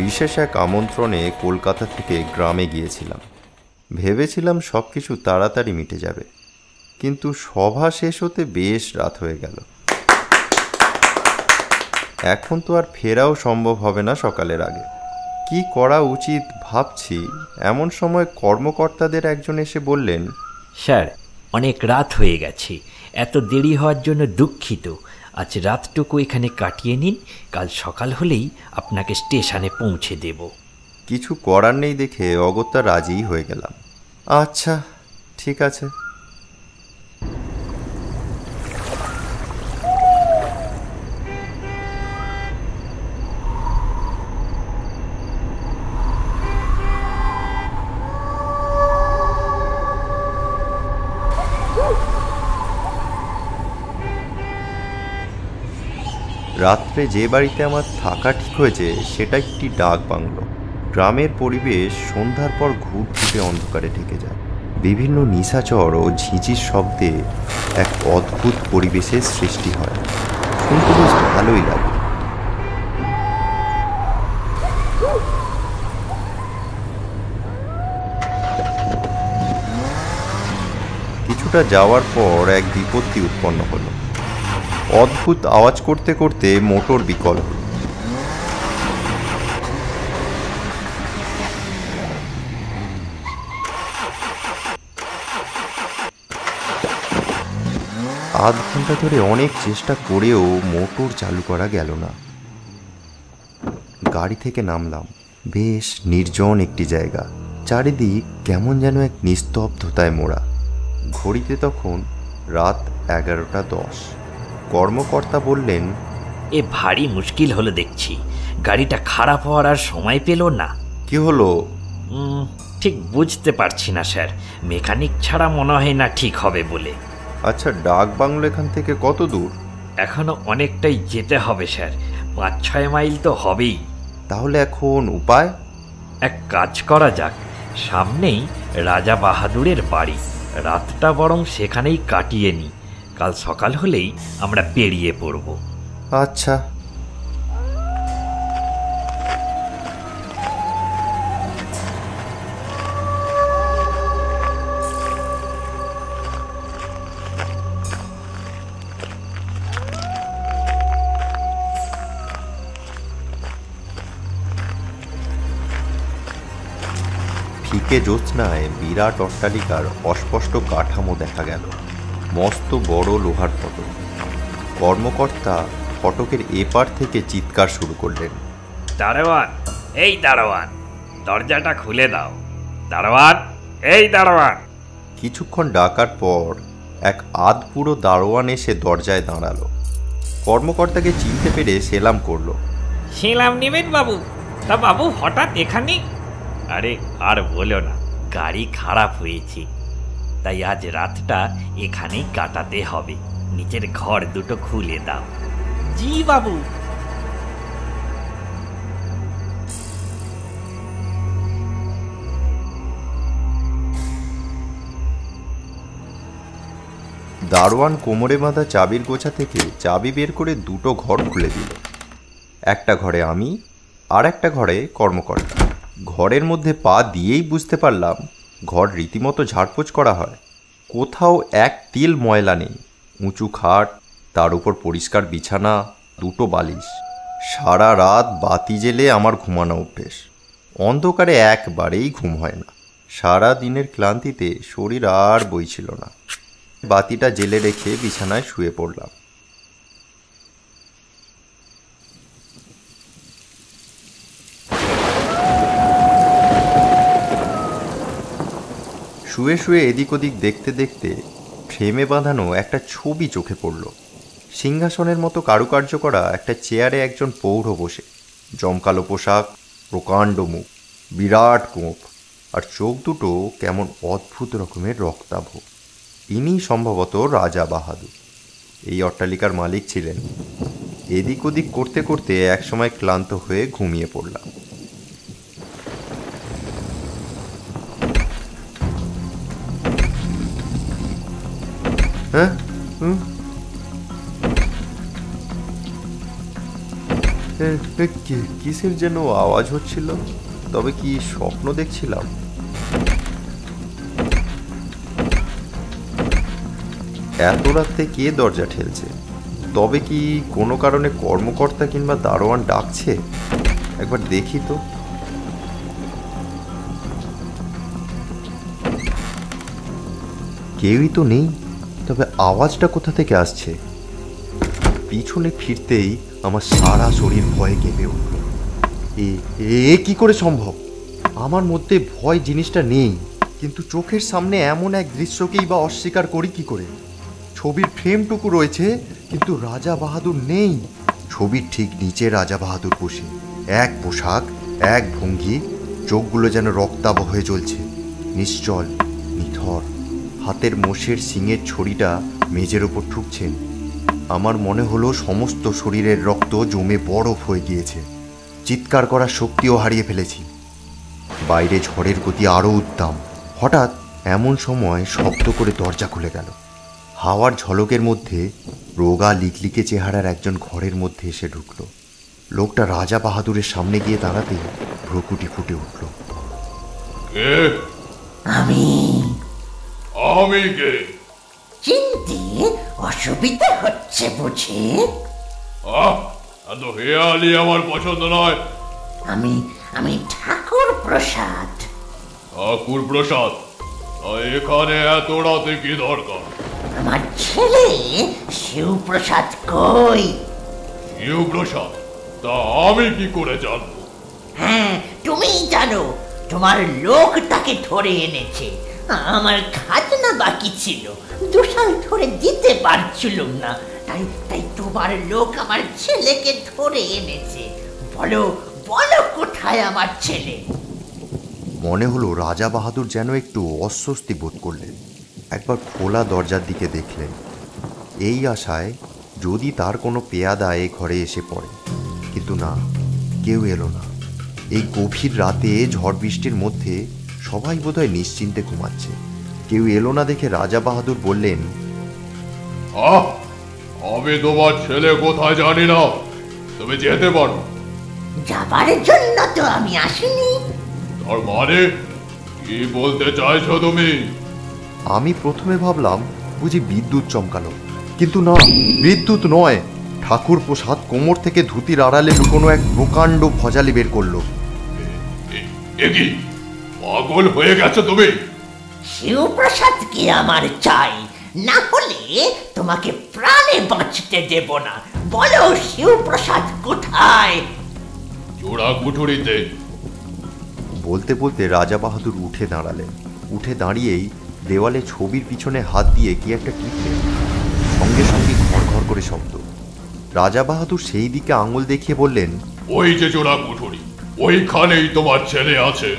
বিশেষ এক আমন্ত্রণে কলকাতা থেকে গ্রামে গিয়েছিলাম। ভেবেছিলাম সব কিছু তাড়াতাড়ি মিটে যাবে, কিন্তু সভা শেষ হতে বেশ রাত হয়ে গেল। এখন তো আর ফেরাও সম্ভব হবে না সকালের আগে। কি করা উচিত ভাবছি, এমন সময় কর্মকর্তাদের একজন এসে বললেন, স্যার, অনেক রাত হয়ে গেছে, এত দেরি হওয়ার জন্য দুঃখিত। আজ রাতটুকু এখানে কাটিয়ে নিন, কাল সকাল হলেই আপনাকে স্টেশনে পৌঁছে দেব। কিছু করার নেই দেখে অগত্যা রাজিই হয়ে গেলাম। আচ্ছা, ঠিক আছে। রাত্রে যে বাড়িতে আমার থাকা ঠিক হয়েছে সেটা একটি ডাক বাংলো। গ্রামের পরিবেশ সন্ধ্যার পর ঘুটঘুটে অন্ধকারে ঢেকে যায়। বিভিন্ন নিশাচর ও ঝিঁঝির শব্দে এক অদ্ভুত পরিবেশের সৃষ্টি হয়। শুনতে বেশ ভালোই লাগে। কিছুটা যাওয়ার পর এক বিপত্তি উৎপন্ন হলো। অদ্ভুত আওয়াজ করতে করতে মোটর বিকল হল। আধ ঘন্টা ধরে অনেক চেষ্টা করেও মোটর চালু করা গেল না। গাড়ি থেকে নামলাম। বেশ নির্জন একটি জায়গা, চারিদিক কেমন যেন এক নিস্তব্ধতায় মোড়া। ঘড়িতে তখন রাত 11:10। কর্মকর্তা বললেন, এ ভারী মুশকিল হলো দেখছি, গাড়িটা খারাপ হওয়ার আর সময় পেল না। কি হলো? ঠিক বুঝতে পারছি না স্যার, মেকানিক ছাড়া মনে হয় না ঠিক হবে বলে। আচ্ছা, ডাক বাংলো এখান থেকে কত দূর? এখনো অনেকটাই যেতে হবে স্যার, 5-6 মাইল তো হবেই। তাহলে এখন উপায়? এক কাজ করা যাক, সামনেই রাজা বাহাদুরের বাড়ি, রাতটা বরং সেখানেই কাটিয়ে নিই, কাল সকাল হলেই আমরা পেরিয়ে পড়ব। আচ্ছা। ফিকে জ্যোৎস্নায় বিরাট অট্টালিকার অস্পষ্ট কাঠামো দেখা গেল। মস্ত বড় লোহার ফটক। কর্মকর্তা ফটকের এপার থেকে চিৎকার শুরু করলেন, দারোয়ান, এই দারোয়ান, দরজাটা খুলে দাও। দারোয়ান, এই দারোয়ান। কিছুক্ষণ ডাকার পর এক আধপুরো দারোয়ান এসে দরজায় দাঁড়ালো। কর্মকর্তাকে চিনতে পেরে সেলাম করলো। সেলাম নেবেন বাবু? তা বাবু হঠাৎ এখানে? আরে আর বলো না, গাড়ি খারাপ হয়েছে, তাই আজ রাতটা এখানেই কাটাতে হবে। নিচের ঘর দুটো খুলে দাও। জি বাবু। দারোয়ান কোমরে বাঁধা চাবির গোছা থেকে চাবি বের করে দুটো ঘর খুলে দিল। একটা ঘরে আমি, আর একটা ঘরে কর্মকর্তা। ঘরের মধ্যে পা দিয়েই বুঝতে পারলাম ঘর রীতিমতো ঝাড়পোছ করা হয়। কোথাও এক তিল ময়লা নেই। উঁচু খাট, তার উপর পরিষ্কার বিছানা, দুটো বালিশ। সারা রাত বাতি জেলে আমার ঘুমানো অভ্যেস। অন্ধকারে একবারেই ঘুম হয় না। সারা দিনের ক্লান্তিতে শরীর আর বইছিল না। বাতিটা জেলে রেখে বিছানায় শুয়ে পড়লাম। শুয়ে শুয়ে এদিক ওদিক দেখতে দেখতে ফ্রেমে বাঁধানো একটা ছবি চোখে পড়ল। সিংহাসনের মতো কারুকার্য করা একটা চেয়ারে একজন প্রৌঢ় বসে। জমকালো পোশাক, প্রকাণ্ড মুখ, বিরাট গোঁফ, আর চোখ দুটো কেমন অদ্ভুত রকমের রক্তাভ। ইনি সম্ভবত রাজা বাহাদুর। এই অট্টালিকার মালিক ছিলেন। এদিক ওদিক করতে করতে একসময় ক্লান্ত হয়ে ঘুমিয়ে পড়লাম। হ্যাঁ, কিসের যেন আওয়াজ হচ্ছিল, তবে কি স্বপ্ন দেখছিলাম? এত রাতে কে দরজা ঠেলছে? তবে কি কোনো কারণে কর্মকর্তা কিংবা দারোয়ান ডাকছে? একবার দেখি তো। কেউই তো নেই, তবে আওয়াজটা কোথা থেকে আসছে? পিছনে ফিরতেই আমার সারা শরীর ভয়ে কেঁপে উঠল। এ কি করে সম্ভব? আমার মধ্যে ভয় জিনিসটা নেই, কিন্তু চোখের সামনে এমন এক দৃশ্যকেই বা অস্বীকার করি কি করে? ছবির ফ্রেমটুকু রয়েছে, কিন্তু রাজা বাহাদুর নেই। ছবির ঠিক নিচে রাজা বাহাদুর বসে, এক পোশাক, এক ভঙ্গি, চোখগুলো যেন রক্তাভ হয়ে জ্বলছে, নিশ্চল, নিথর। হাতের মোষের শিঙের ছড়িটা মেঝের ওপর ঠুকছেন। আমার মনে হলো সমস্ত শরীরের রক্ত জমে বরফ হয়ে গিয়েছে। চিৎকার করার শক্তিও হারিয়ে ফেলেছি। বাইরে ঝড়ের গতি আরও উদ্দাম। হঠাৎ এমন সময় শব্দ করে দরজা খুলে গেল। হাওয়ার ঝলকের মধ্যে রোগা লিকলিকে চেহারার একজন ঘরের মধ্যে এসে ঢুকল। লোকটা রাজা বাহাদুরের সামনে গিয়ে দাঁড়াতে ভ্রুকুটি ফুটে উঠল। কে? আমি। আমি কে? চিনতে অসুবিধা হচ্ছে বুঝি? এত হেয়ালি আমার পছন্দ নয়। আমি আমি ঠাকুর প্রসাদ। ঠাকুর প্রসাদ? এখানে এত রাতে কি দরকার? আমার ছেলে শিবপ্রসাদ কই? শিবপ্রসাদ? তা আমি কি করে জানবো? হ্যাঁ, তুমি জানো। তোমার লোক তাকে ধরে এনেছে। আমার খাজনা বাকি ছিল, 2 সাল ধরে দিতে পারছিলাম না, তাই তাই তোমার লোক আমার ছেলেকে ধরে এনেছে। বলো বলো, কোথায় আমার ছেলে? মনে হলো রাজা বাহাদুর যেন একটু অস্বস্তি বোধ করলেন। একবার খোলা দরজার দিকে দেখলেন, এই আশায় যদি তার কোনো পেয়াদা এ ঘরে এসে পড়ে। কিন্তু না, কেউ এলো না। এই গভীর রাতে ঝড় বৃষ্টির মধ্যে সবাই বোধহয় নিশ্চিন্তে ঘুমাচ্ছে। কেউ এলো না দেখে রাজা বাহাদুর বললেন, আমি তোমার ছেলে কোথায় জানি না, তুমি যেতে পারো। যাবার জন্য তো আমি আসিনি। তার মানে কি বলতে চাইছো তুমি? আমি প্রথমে ভাবলাম বুঝি বিদ্যুৎ চমকালো, কিন্তু না, বিদ্যুৎ নয়। ঠাকুর প্রসাদ কোমর থেকে ধুতির আড়ালে লুকোনো এক প্রকাণ্ড ভজালি বের করলো। এ কি পাগল হয়ে গেছো তুমি? শিবপ্রসাদ কি আমার চাই, না হলে তোমাকে প্রাণে বাঁচতে দেব না। বলো শিবপ্রসাদ কোথায়? জোড়া কুঠুরিতে। বলতে বলতে রাজা বাহাদুর উঠে দাঁড়ালেন। উঠে দাঁড়িয়েই দেওয়ালে ছবির পিছনে হাত দিয়ে কি একটা টিপলেন। সঙ্গে সঙ্গে ঘর ঘর করে শব্দ। রাজা বাহাদুর সেই দিকে আঙুল দেখিয়ে বললেন, ওই যে জোড়া কুঠুরি, ওইখানেই তোমার ছেলে আছে।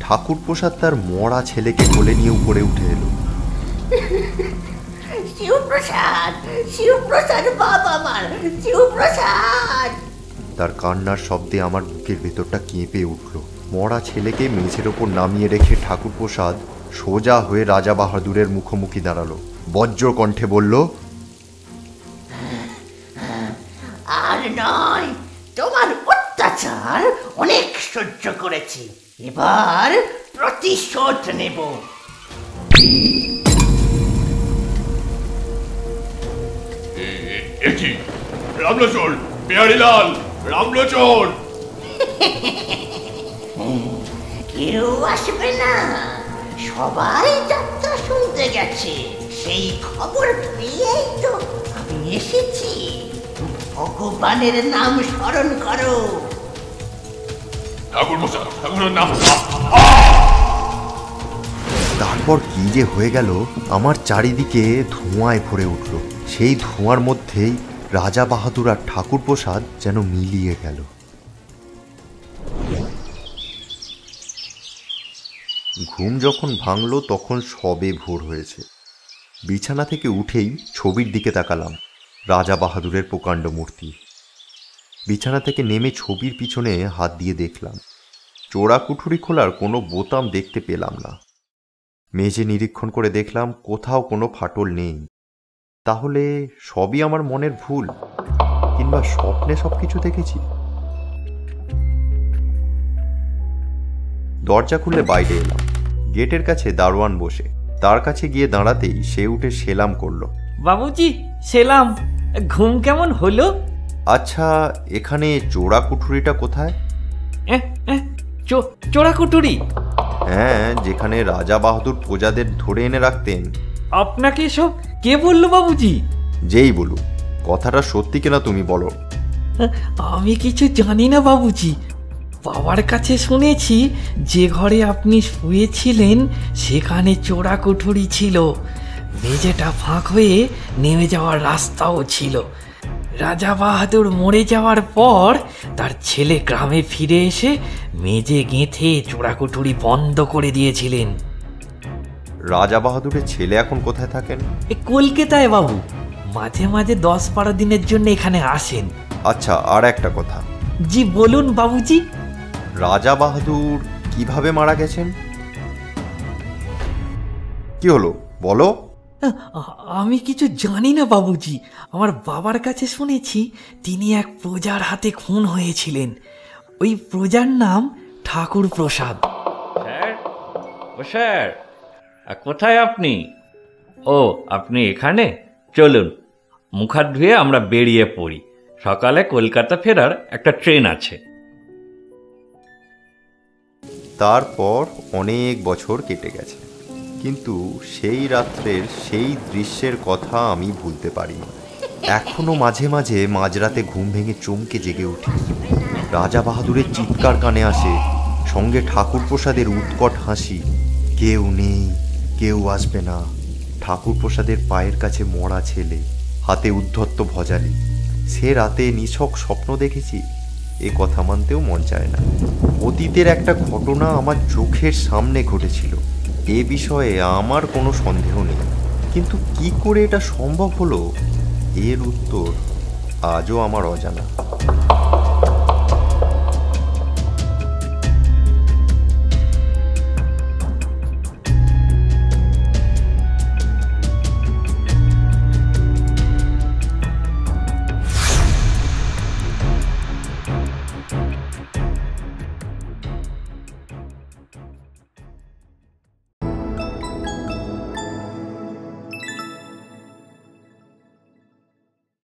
ঠাকুর প্রসাদ তার মরা ছেলেকে কোলে নিয়ে উপরে উঠে এলো। শিবপ্রসাদ, শিবপ্রসাদ বাবা আমার, শিবপ্রসাদ। তার কান্নার শব্দে আমার বুকের ভেতরটা কেঁপে উঠল। মরা ছেলেকে মেঝের ওপর নামিয়ে রেখে ঠাকুর প্রসাদ সোজা হয়ে রাজা বাহাদুরের মুখোমুখি দাঁড়ালো। বজ্র কণ্ঠে বলল, আর নয়, তোমার অত্যাচার অনেক সহ্য করেছি, এবার প্রতিশোধ নেব। কি রামলোচন, বিহারীলাল, রামলোচন! কেউ আসবে না, সবাই যাত্রা শুনতে গেছে। সেই খবর পেয়েই তো আমি এসেছি। ভগবানের নাম স্মরণ করো। ঠাকুর মশাই, ঠাকুরের নাম। তারপর কি যে হয়ে গেল, আমার চারিদিকে ধোঁয়ায় ভরে উঠল। সেই ধোঁয়ার মধ্যেই রাজা বাহাদুর আর ঠাকুর প্রসাদ যেন মিলিয়ে গেল। ঘুম যখন ভাঙল তখন সবে ভোর হয়েছে। বিছানা থেকে উঠেই ছবির দিকে তাকালাম, রাজা বাহাদুরের প্রকাণ্ড মূর্তি। বিছানা থেকে নেমে ছবির পিছনে হাত দিয়ে দেখলাম, চোরা কুঠুরি খোলার কোনো বোতাম দেখতে পেলাম না। মেঝে নিরীক্ষণ করে দেখলাম কোথাও কোনো ফাটল নেই। তাহলে সবই আমার মনের ভুল, কিংবা স্বপ্নে সবকিছু দেখেছি। দরজা খুলে বাইরে এলাম। গেটের কাছে দারোয়ান বসে। তার কাছে গিয়ে দাঁড়াতেই সে উঠে সেলাম করলো। বাবুজি সেলাম, ঘুম কেমন হলো? আচ্ছা, এখানে চোরা কুঠুরিটা কোথায়? চোরা কুটুরি? হ্যাঁ, যেখানে রাজা বাহাদুর প্রজাদের ধরে এনে রাখতেন। আপনাকে সব কে বললো বাবুজি? যেই বলুক, কথাটা সত্যি কিনা তুমি বলো। আমি কিছু জানি না বাবুজি। বাবার কাছে শুনেছি যে ঘরে আপনি শুয়েছিলেন সেখানে চোরা কুঠুরি ছিল, মেঝেটা ফাঁক হয়ে নেমে যাওয়ার রাস্তাও ছিল। রাজা বাহাদুর মরে যাওয়ার পর তার ছেলে গ্রামে ফিরে এসে মেঝে গেঁথে চোরা কুঠুরি বন্ধ করে দিয়েছিলেন। রাজা বাহাদুরের ছেলে এখন কোথায় থাকেন? কলকাতায় বাবু, মাঝে মাঝে 10-12 দিনের জন্য এখানে আসেন। আচ্ছা, আর একটা কথা। জি বলুন বাবুজি। রাজা বাহাদুর কিভাবে মারা গেছেন? কি হলো বলো। আমি কিছু জানি না বাবুজি। আমার বাবার কাছে শুনেছি তিনি এক প্রজার হাতে খুন হয়েছিলেন। ওই প্রজার নাম ঠাকুর প্রসাদ। স্যার, কোথায় আপনি? ও, আপনি এখানে? চলুন, মুখ হাত ধুয়ে আমরা বেরিয়ে পড়ি। সকালে কলকাতা ফেরার একটা ট্রেন আছে। তারপর অনেক বছর কেটে গেছে, কিন্তু সেই রাত্রের সেই দৃশ্যের কথা আমি ভুলতে পারিনি। এখনো মাঝে মাঝে মাঝরাতে ঘুম ভেঙে চমকে জেগে উঠি। রাজা বাহাদুরের চিৎকার কানে আসে, সঙ্গে ঠাকুর প্রসাদের উৎকট হাসি। কেউ নেই, কেউ আসবে না। ঠাকুর প্রসাদের পায়ের কাছে মরা ছেলে, হাতে উদ্ধত্ত ভজালি। সে রাতে নিছক স্বপ্ন দেখেছি, এ কথা মানতেও মন চায় না। অতীতের একটা ঘটনা আমার চোখের সামনে ঘটেছিল, এ বিষয়ে আমার কোনো সন্দেহ নেই। কিন্তু কি করে এটা সম্ভব হলো, এর উত্তর আজও আমার অজানা।